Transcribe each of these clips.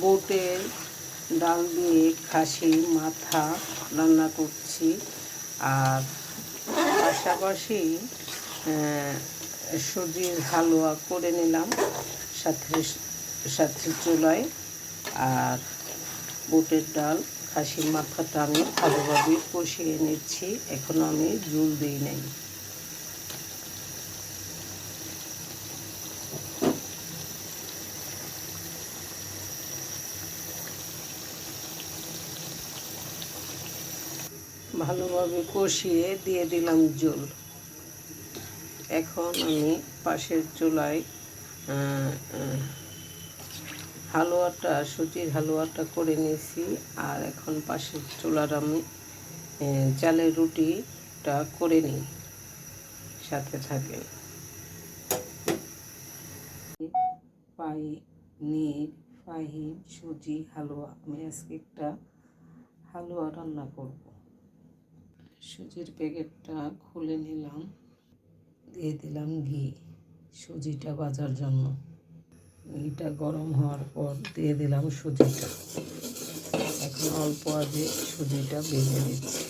বুটের ডাল দিয়ে খাসি মাথা রান্না করছি, আর পাশাপাশি সুজির হালুয়া করে নিলাম সাথে সাথে চুলায়। আর বুটের ডাল খাসির মাথাটা আমি ভালোভাবে কষিয়ে নিচ্ছি, এখনও আমি জল দিই নাই। ভালোভাবে কষিয়ে দিয়ে দিলাম জল। এখন আমি পাশের চুলায় হালুয়াটা সুজির হালুয়াটা করে নিয়েছি, আর এখন পাশের চুলার আমি চালের রুটিটা করে নিই, সাথে থাকে। ফাহিম সুজি হালুয়া, আমি আজকে একটা হালুয়া রান্না করব। সুজির প্যাকেটটা খুলে নিলাম, দিয়ে দিলাম ঘি সুজিটা ভাজার জন্য। ঘিটা গরম হওয়ার পর দিয়ে দিলাম সুজিটা। এখন অল্প আগে সুজিটা ভেজে নিচ্ছি।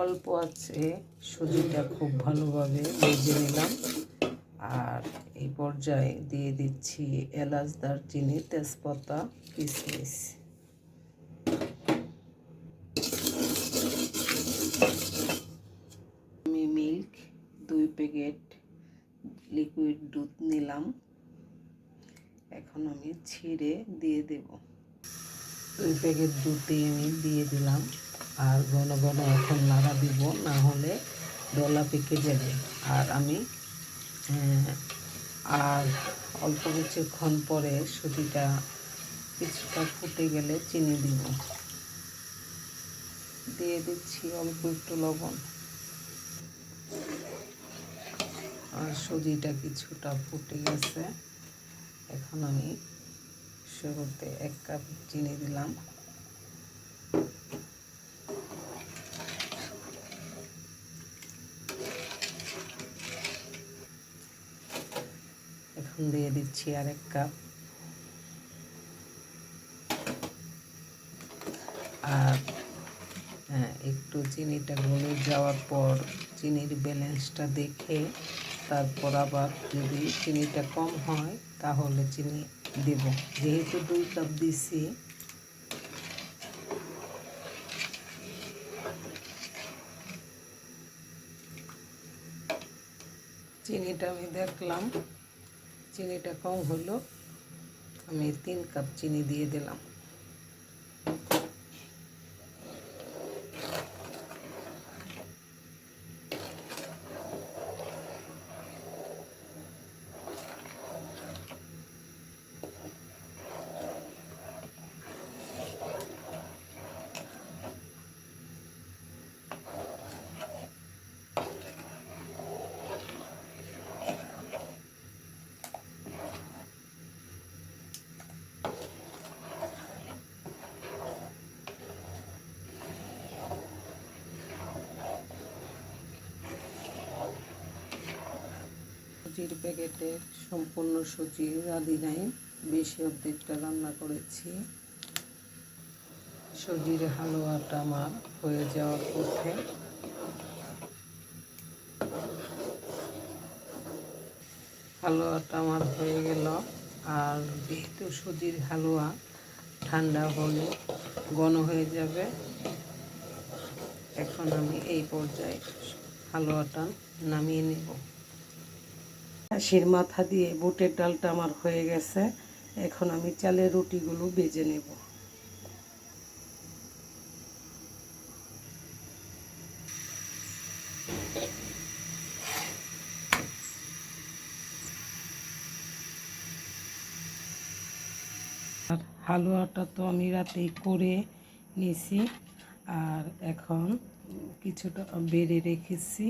অল্প আছে সুজিটা খুব ভালোভাবে ভেজে নিলাম, আর এই পর্যায়ে দিয়ে দিচ্ছি এলাচ, দারচিনি, তেজপাতা, কিশমিশ। আমি মিল্ক 2 প্যাকেট লিকুইড দুধ নিলাম, এখন আমি ছিঁড়ে দিয়ে দেব। 2 প্যাকেট দুধে আমি দিয়ে দিলাম, আর ঘন ঘন এখন নাড়া দিব, না হলে দলা পেকে যাবে। আর আমি আর অল্প কিছুক্ষণ পরে সুজিটা কিছুটা ফুটে গেলে চিনি দিব। দিয়ে দিচ্ছি অল্প একটু লবণ। আর সুজিটা কিছুটা ফুটে গেছে, এখন আমি শুরুতে 1 কাপ চিনি দিলাম। এখন দিয়ে দিচ্ছি আর 1 কাপ। আর একটু চিনিটা গলে যাওয়ার পর চিনির ব্যালেন্সটা দেখে তারপর আবার যদি চিনিটা কম হয় তাহলে চিনি দেব। যেহেতু 2 কাপ দিছি, চিনিটা আমি দেখলাম চিনিটা কম হলো, আমি 3 কাপ চিনি দিয়ে দিলাম। সুজির প্যাকেটে সম্পূর্ণ সুজি রাঁধি নাই, বেশি অর্ধেকটা রান্না করেছি। সুজির হালুয়াটা আমার হয়ে যাওয়ার পথে। হালুয়াটা আমার হয়ে গেল, আর যেহেতু সুজির হালুয়া ঠান্ডা হলে ঘন হয়ে যাবে, এখন আমি এই পর্যায়ে হালুয়াটা নামিয়ে নেব। খাসির মাথা দিয়ে বুটের ডালটা আমার হয়ে গেছে, এখন আমি চালের রুটিগুলো ভেজে নেব। আর হালুয়াটা তো আমি রাতেই করে নিয়েছি, আর এখন কিছুটা বেড়ে রেখেছি।